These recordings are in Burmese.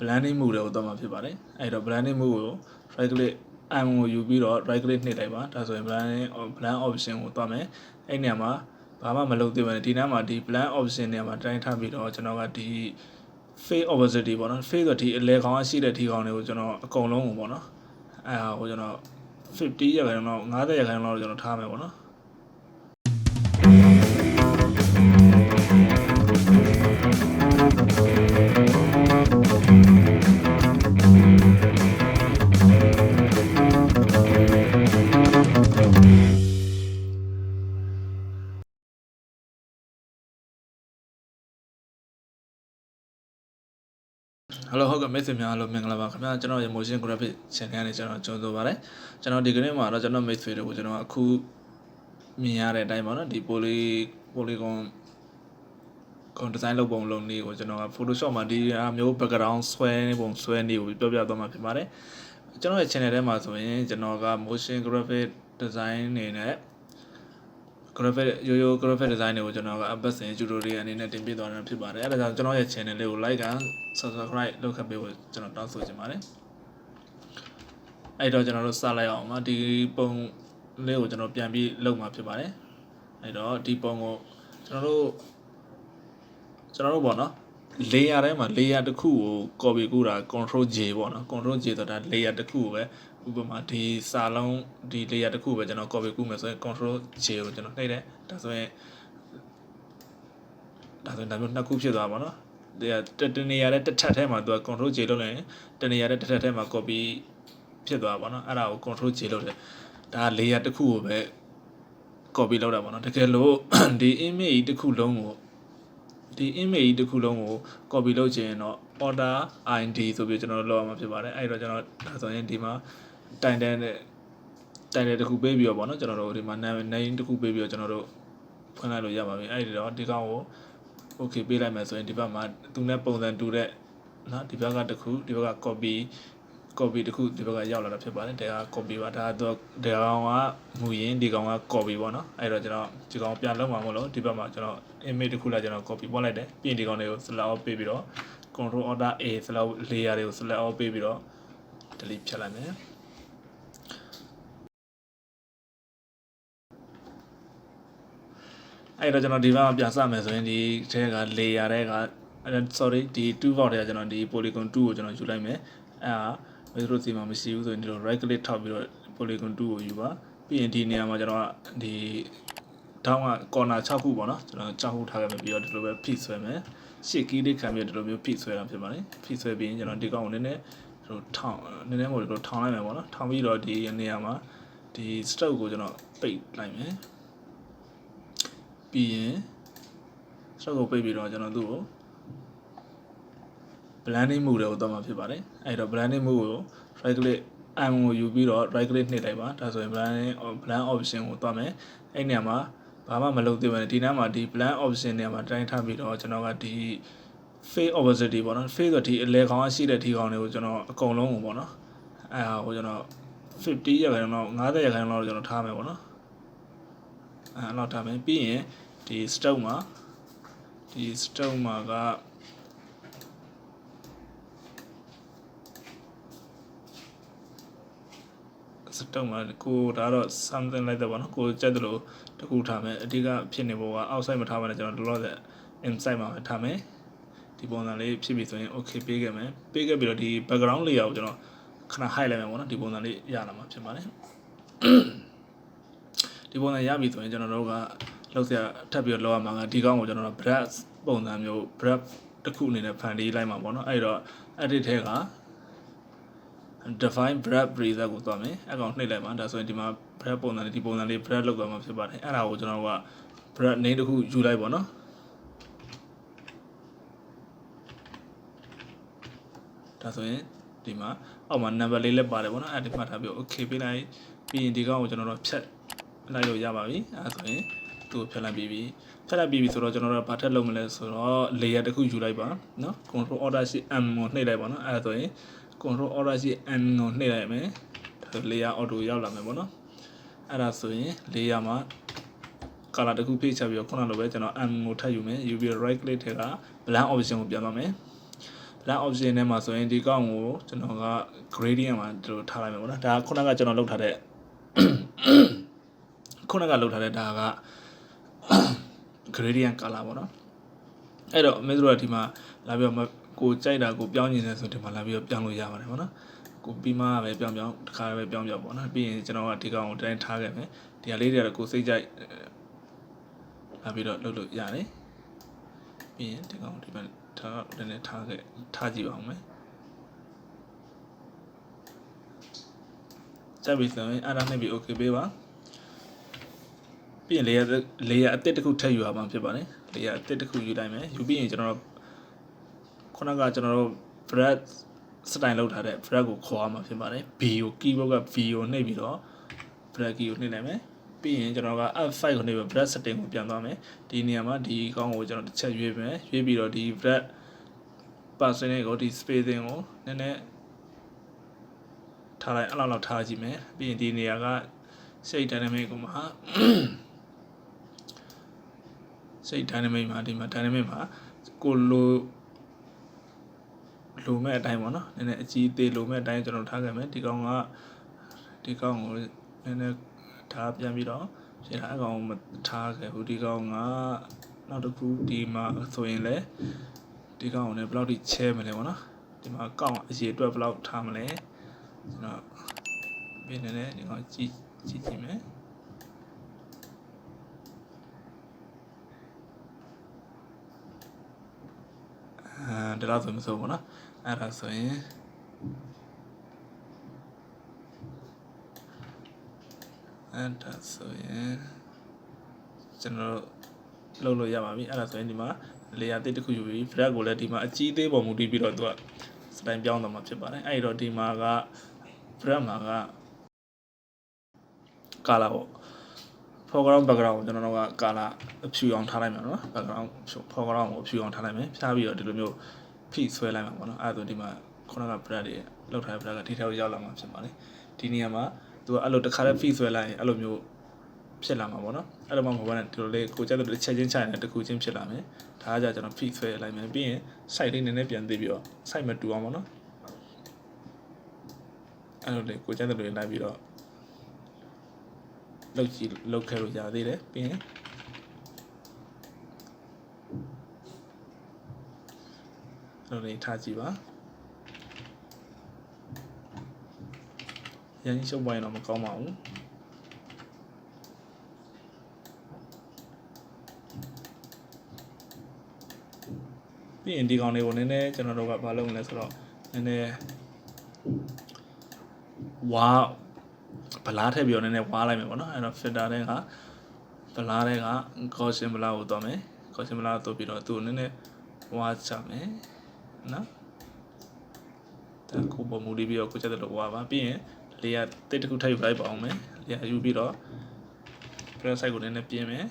blending mode ကိုတော့မှာဖြစ်ပါတယ်အဲ့တော့ blending mode ကို right click M ကိုယူပြီးတော့ right click နှိပ်လိုက်ပါဒါဆိုရင် blend option ကိုသွားမယ်အဲ့နေရာမှာဘာမှမလုပ်သေးပါနဲ့ဒီနားမှာဒီ blend option နေရာမှာတိုင်းထားပြီးတော့ကျွန်တော်ကဒီ face opacity ပေါ့နော် face ဆိုဒီအလဲခေါင်းရှိတဲ့ဒီခေါင်းတွေကိုကျွန်တော်အကုန်လုံးကိုပေါ့နော်အဲ့ဟာကိုကျွန်တော်50ရာခိုင်နှုန်းလောက်50ရာခိုင်နှုန်းလောက်ကျွန်တော်ထားမယ်ပေါ့နော်Hello ဟုတ်ကဲ့မိတ်ဆွေများအားလုံးမင်္ဂလာပါခင်ဗျာကျွန်တော်ရဲ့ motion graphic channel ကနေကျွန်တော်ကြိုဆိုပါရစေကျွန်တော်ဒီကနေ့မှာတော့ကျွန်တော်မိတ်ဆွေတွေကိုကျွန်တော်အခုမြင်ရတဲ့အတိုင်းပါနော်ဒီ polygon design လုပ်ပုံလုပ်နည်းကိုကျွန်တော်က Photoshop မှာဒီမျိုး background ဆွဲနေကိုပြောပြသွားမှာဖြစ်ပါတယ်ကျွန်တော်ရဲ့ channel ထဲမှာဆိုရင်ကျွန်တော်က motion graphic design နေနဲ့ graphic design တွေကိုကျွန်တော်ကအပတ်စဉ် tutorial အနေနဲ့တင်ပြသွားတာဖြစ်ပါတယ်အဲဒါကြောင့်ကျွန်တော်ရဲ့ channel လေးကို like and subscribe လုပ်ခဲ့ပေးဖို့ကျွန်တော်တောင်းဆိုချင်ပါတယ်အဲ့တော့ကျွန်တော်တို့စလိုက်အောင်ပါဒီပုံလေးကိုကျွန်တော်ပြန်ပြီးလုပ်မှာဖြစ်ပါတယ်အဲ့တော့ဒီပုံကိုကျွန်တော်တို့ပေါ့နော် layer ထဲမှာ layer တစ်ခုကို copy ကူးတာ control J ပေါ့နော် control J ဆိုတာ layer တစ်ခုကိုပဲဥပမာဒီစာလုံးဒီ layer တစ်ခုပဲကျွန်တော် copy ကူးမယ်ဆိုရင် control J ကိုကျွန်တော်နှိပ်တယ်ဒါဆိုရင်ဒါမျိုးနှစ်ခုဖြစ်သွားပါတော့တနေရာတဲ့တစ်ထပ်ထဲမှာသူက control J လုပ်လိုက်ရင်တနေရာတဲ့တစ်ထပ်ထဲမှာ copy ဖြစ်သွားပါတော့အဲ့ဒါကို control J လုပ်တယ်ဒါ layer တစ်ခုကိုပဲ copy လုပ်တာပါတော့တကယ်လို့ဒီ image တစ်ခုလုံးကိုcopy လုပ်ချင်ရင်တော့ order id ဆိုပြီးကျွန်တော်လုပ်ရမှာဖြစ်ပါတယ်အဲ့တော့ကျွန်တော်ဒါဆိုရင်ဒီမှာတိုင်တဲ့တစ်ခုပေးပြီးတော့ပေါ့နော်ကျွန်တော်တို့ဒီမှာ name တစ်ခုပေးပြီးတော့ကျွန်တော်တို့ဖွင့်လိုက်လို့ရပါပြီအဲ့ဒီတော့ဒီကောင်ကို okay ပေးလိုက်မယ်ဆိုရင်ဒီဘက်မှာသူနဲ့ပုံစံတူတဲ့နော်ဒီဘက်ကတစ်ခုဒီဘက်က copy တစ်ခုဒီဘက်ကရောက်လာတာဖြစ်ပါတယ်ဒါက copy ပါဒါတော့ဒီကောင်ကမူရင်းဒီကောင်က copy ပေါ့နော်အဲ့တော့ကျွန်တော်ဒီကောင်ပြန်လုပ်မှာမဟုတ်လို့ဒီဘက်မှာကျွန်တော် image တစ်ခုလာကျွန်တော် copy ပို့လိုက်တယ်ပြီးရင်ဒီကောင်တွေကို select out ပေးပြီးတော့ control order A select layer တွေကို select out ပေးပြီးတော့ delete ဖြတ်လိုက်မယ်အဲ့တော့ကျွန်တော်ဒီဘက်မှာပြန်စမယ်ဆိုရင်ဒီထဲက layer တွေကsorry ဒီ 2 box တွေကကျွန်တော်ဒီ polygon 2ကိုကျွန်တော်ယူလိုက်မယ်အဲ့ဒါမင်းတို့စီမှာမရှိဘူးဆိုရင်ဒီလို right click ထောက်ပြီးတော့ polygon 2ကိုယူပါပြီးရင်ဒီနေရာမှာကျွန်တော်ကဒီထောင်းက corner 6ခုပေါ့နော်ကျွန်တော်6ခုထားခဲ့ပြီးတော့ဒီလိုပဲ fit ဆွဲမယ်ရှစ် key လေးခံပြီးဒီလိုမျိုး fit ဆွဲတာဖြစ်ပါတယ် fit ဆွဲပြီးရင်ကျွန်တော်ဒီကောင်ကိုနည်းနည်းမို့ဒီလိုထောင်းလိုက်မယ်ပေါ့နော်ထောင်းပြီးတော့ဒီနေရာမှာဒီ stroke ကိုကျွန်တော်ပိတ်လိုက်မယ်ပြီးရင် stroke ကိုပိတ်ပြီးတော့ကျွန်တော်သူ့ကို blending mode ကိုတော့မှာဖြစ်ပါတယ်အဲ့တော့ blending mode ကို right click M ကိုယူပြီးတော့ right click နှိပ်လိုက်ပါဒါဆိုရင် blend option ကိုသွားမယ်အဲ့နေရာမှာဘာမှမလုပ်သေးပါနဲ့ဒီနားမှာဒီ blend option နေရာမှာတိုင်းထားပြီးတော့ကျွန်တော်ကဒီ face opacity ပေါ့နော် face ဆိုဒီအလဲခေါင်းရှိတဲ့ဒီခေါင်းတွေကိုကျွန်တော်အကုန်လုံးကိုပေါ့နော်အဲ့ဟာကိုကျွန်တော်50ရာခိုင်နှုန်း50ရာခိုင်နှုန်းလောက်ကျွန်တော်ထားမယ်ပေါ့နော်အဲ့လောက်ထားမယ်ပြီးရင်ဒီ stroke မှာကစတုံးမှာကိုဒါတော့ something like that ပေါ့နော်ကိုကြက်တယ်လို့တခုထားမယ်အဓိကဖြစ်နေဖို့က outside မှာထားမှလည်းကျွန်တော်လောလောဆယ် inside မှာထားမယ်ဒီပုံစံလေးဖြစ်ပြီဆိုရင် okay ပေးခဲ့မယ်ပေးခဲ့ပြီးတော့ဒီ background layer ကိုကျွန်တော်ခဏ hide လိုက်မယ်ပေါ့နော်ဒီပုံစံလေးရလာမှာဖြစ်ပါတယ်ဒီပုံစံရပြီဆိုရင်ကျွန်တော်တို့ကလောက်စရာထပ်ပြီးတော့လောက်ရမှာကဒီကောင်းကိုကျွန်တော်တို့ brush ပုံစံမျိုး brush တစ်ခုအနေနဲ့ဖန်တီးလိုက်မှာပေါ့နော်အဲ့တော့ edit ထဲကdefine brush preset ကိုသွားမယ်အကောင်နှိပ်လိုက်ပါဒါဆိုရင်ဒီမှာ brush ပုံစံလေးဒီပုံစံလေး brush လောက်သွားမှာဖြစ်ပါတယ်အဲ့ဒါကိုကျွန်တော်က brush name တစ်ခုယူလိုက်ပါနော်ဒါဆိုရင်ဒီမှာအောက်မှာ number လေးလည်းပါတယ်ပေါ့နော်အဲ့ဒီမှာထားပြီး okay ပေးလိုက်ပြီးရင်ဒီကောင်ကိုကျွန်တော်တို့ဖြတ်လိုက်လို့ရပါပြီအဲ့ဆိုရင်သူ့ကိုဖြတ်လိုက်ပြီးဆိုတော့ကျွန်တော်တို့ဘာထက်လုပ်မလဲဆိုတော့ layer တစ်ခုယူလိုက်ပါနော် control order shift M ကိုနှိပ်လိုက်ပါနော်အဲ့ဒါဆိုရင် control order shift N ကိုနှိပ်လိုက်မယ်ဒါဆို layer auto ရောက်လာမယ်ပေါ့နော်အဲ့ဒါဆိုရင် layer မှာ color တစ်ခုဖြည့်ချပြီးတော့ခုနလိုပဲကျွန်တော် M ကိုထပ်ယူမယ်ယူပြီး right click ထဲက blend option ကိုပြန်သွားမယ် blank option ထဲမှာဆိုရင်ဒီကောင်ကိုကျွန်တော်က gradient မှာဒီလိုထားလိုက်မယ်ပေါ့နော်ဒါခုနကကျွန်တော်လုပ်ထားတဲ့ခုနကလုပ်ထားတဲ့ဒါက gradient color ပေါ့နော်အဲ့တော့မင်းတို့ကဒီမှာလာပြီးတော့ကိုကြိုက်တာကိုပြောင်းနေတယ်ဆိုဒီမှာလာပြီးတော့ပြောင်းလို့ရပါတယ်ပေါ့နော်ကိုပြီးမှပဲပြောင်းတခါပဲပြောင်းပေါ့နော်ပြီးရင်ကျွန်တော်ကဒီကောင်ကိုတိုင်းထားခဲ့မယ်ဒီဟာလေးတွေကတော့ကိုစိတ်ကြိုက်လာပြီးတော့လုပ်လို့ရတယ်ပြီးရင်ဒီကောင်ဒီမှာထားကြည့်ပါဦးမယ်ကြပ်ပြီဆိုရင်အားနဲ့ပြီး okay ပေးပါပြီးရင် layer အသစ်တစ်ခုထပ်ယူရမှာဖြစ်ပါတယ် layer အသစ်တစ်ခုယူလိုက်မယ်ယူပြီးရင်ကျွန်တော်ခုနကကျွန်တော်တို့ bread style လောက်ထားတဲ့ bread ကိုခေါ်ရမှာဖြစ်ပါတယ် B ကို keyboard က V ကိုနှိပ်ပြီးတော့ bread key ကိုနှိပ်လိုက်မယ်ပြီးရင်ကျွန်တော်က F5 ကိုနှိပ်ပြီး bread setting ကိုပြန်သွားမယ်ဒီနေရာမှာဒီကောင်းကိုကျွန်တော်တစ်ချက်ရွေးမယ်ရွေးပြီးတော့ဒီ bread percentage ကိုဒီ spacing ကိုနည်းနည်းထားလိုက်အဲ့လောက်ထားကြည့်မယ်ပြီးရင်ဒီနေရာက shape dynamic ကိုမှာshape dynamic မှာဒီမှာ dynamic မှာကိုလိုမဲ့အတိုင်းပေါ့နော်နည်းနည်းအကြီးသေးလိုမဲ့အတိုင်းကျွန်တော်ထားခဲ့မယ်ဒီကောင်ကိုနည်းနည်းထားပြန်ပြီးတော့ရှင်းတာအကောင်မထားခဲ့ဘူးဒီကောင်ကနောက်တစ်ခုဒီမှာဆိုရင်လေဒီကောင်ကိုလည်းဘယ်လောက်ထိချဲမလဲပေါ့နော်ဒီမှာကောက်အရေအတွက်ဘယ်လောက်ထားမလဲကျွန်တော်ဘယ်နဲ့ဒီကောင်ကြည့်မယ်ဒါတော့ဆိုမဆိုဘူးနော်အဲ့ဒါဆိုရင်ကျွန်တော်လုပ်လို့ရပါပြီအဲ့ဒါဆိုရင်ဒီမှာ layer တစ်ခုယူပြီး flag ကိုလည်းဒီမှာအကြီးသေးပေါ်မူတည်ပြီးတော့သူကစတိုင်ပြောင်းသွားမှာဖြစ်ပါတယ်အဲ့တော့ဒီမှာက flag မှာက color ပေါ့ foreground background ကိုကျွန်တော်တို့က color အဖြူအောင်ထားလိုက်မှာနော် background foreground ကိုအဖြူအောင်ထားလိုက်မယ်ဖြားပြီးတော့ဒီလိုမျိုး feed ဆွဲလိုက်မှာပေါ့နော်အဲ့ဒါဆိုဒီမှာခုနက brand တွေလောက်ထားတဲ့ brand ကဒီထဲကိုရောက်လာမှာဖြစ်ပါတယ်ဒီနေရာမှာသူကအဲ့လိုတစ်ခါတည်း feed ဆွဲလိုက်ရင်အဲ့လိုမျိုးဖြစ်လာမှာပေါ့နော်အဲ့လိုမှမဟုတ်ဘဲနဲ့ဒီလိုလေးကိုကြက်တဲ့ချက်ချင်းချရင်တစ်ခုချင်းဖြစ်လာမယ်ဒါကကြကျွန်တော် feed ဆွဲလိုက်မယ်ပြီးရင် site လေးနည်းနည်းပြန်သိပြီးတော့ site မတူအောင်ပေါ့နော်အဲ့လိုလေးကိုကြက်တဲ့လိုလိုက်ပြီးတော့လောက်ခဲ့လို့ရသေးတယ်ပြီးရင်အဲ့လိုလေးထားကြည့်ပါရန်ရှုပ်ပွားရင်တော့မကောင်းပါဘူးပြီးရင်ဒီကောင်လေးကိုနည်းနည်းကျွန်တော်တို့ကမလုပ်မလဲဆိုတော့နည်းနည်းဝါဗလားထည့်ပြီးတော့နည်းနည်းဝါလိုက်မယ်ပေါ့နော်အဲ့တော့ filter တဲ့ကဗလားတဲ့က Gaussian ဗလားကိုတော့မယ် Gaussian ဗလားတော့ပြီးတော့သူ့နည်းနည်းဝါချမယ်နော်ဒါကိုပုံမူတည်ပြီးတော့ကိုချက်တဲ့လို့ဝါပါပြီးရင်layer တစ်ခုထပ်ယူလိုက်ပါအောင်မယ် layer ယူပြီးတော့ press site ကိုနည်းနည်းပြင်းမယ်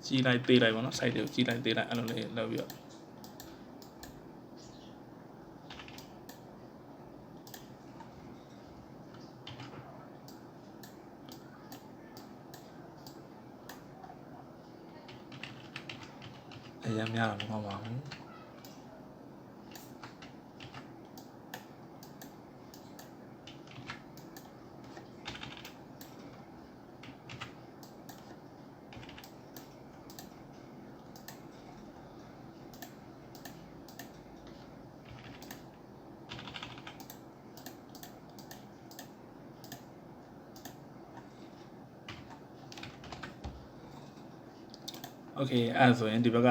ကြီးလိုက်သေးလိုက်ပါနော် site တွေကိုကြီးလိုက်သေးလိုက်အဲ့လိုလေးလုပ်ပြီးတော့အရင်များတော့မဟုတ်ပါဘူးโอเคအဲ့ဆိုရင်ဒီဘက်က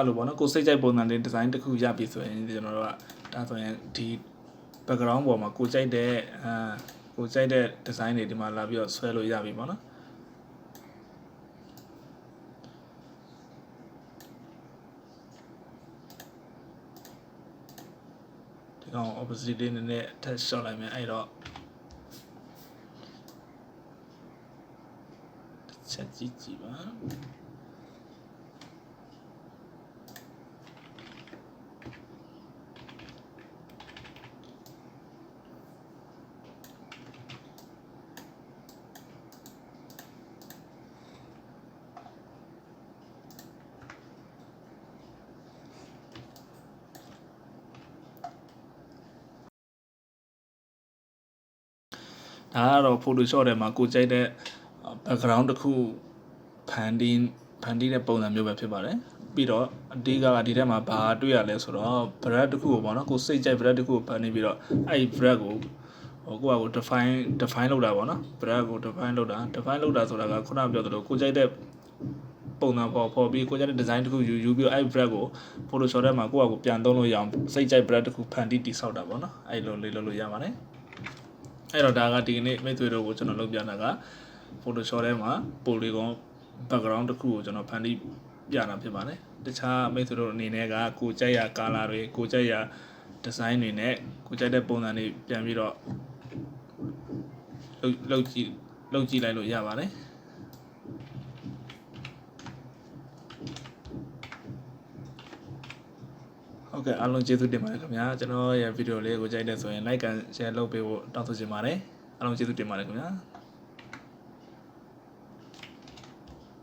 လို့ပေါ့နော်ကိုစိတ်ကြိုက်ပုံစံလေး design တစ်ခုရပြီဆိုရင်ကျွန်တော်တို့ကဒါဆိုရင်ဒီ background ပေါ်မှာကိုကြိုက်တဲ့ design တွေဒီမှာလာပြီးတော့ဆွဲလို့ရပြီပေါ့နော်ဒီကောင် opacity လေးနည်းနည်းထပ်ရှော့လိုက်မယ်အဲ့တော့ချက်ကြည့်ပါ ဒါကတော့ Photoshop ထဲမှာကိုကြိုက်တဲ့ background တစ်ခုဖန်တီးတဲ့ပုံစံမျိုးပဲဖြစ်ပါတယ်ပြီးတော့အဓိကဒီထဲမှာဘာတွေ့ရလဲဆိုတော့ brush တစ်ခုကိုပေါ့နော်ကိုစိတ်ကြိုက် brush တစ်ခုကိုဖန်တီးပြီးတော့အဲ့ brush ကိုကိုက define လုပ်တာပေါ့နော် brush ကို define လုပ်တာဆိုတာကခုနပြောသလိုကိုကြိုက်တဲ့ပုံစံပေါ်ပြီးကိုကြိုက်တဲ့ design တစ်ခုယူပြီးတော့အဲ့ brush ကို Photoshop ထဲမှာကိုယ့်အကူပြန်သုံးလို့ရအောင်စိတ်ကြိုက် brush တစ်ခုဖန်တီးတည်ဆောက်တာပေါ့နော်အဲ့လိုလေးလုပ်လို့ရပါတယ်အဲ့တော့ဒါကဒီနေ့မိတ်ဆွေတို့ကိုကျွန်တော်လုပ်ပြတာက Photoshop ထဲမှာ polygon background တစ်ခုကိုကျွန်တော်ဖန်တီးပြတာဖြစ်ပါတယ်တခြားမိတ်ဆွေတို့အနေနဲ့ကကိုကြိုက်ရ color တွေကိုကြိုက်ရ design တွေနဲ့ကိုကြိုက်တဲ့ပုံစံတွေပြန်ပြီးတော့လုပ်ကြည့်လိုက်လို့ရပါတယ်ဟုတ်ကဲ့အားလုံးကျေးဇူးတင်ပါတယ်ခင်ဗျာကျွန်တော်ရဲ့ဗီဒီယိုလေးကိုကြိုက်တဲ့ဆိုရင် like and share လုပ်ပေးဖို့တောင်းဆိုချင်ပါတယ်အားလုံးကျေးဇူးတင်ပါတယ်ခင်ဗျာ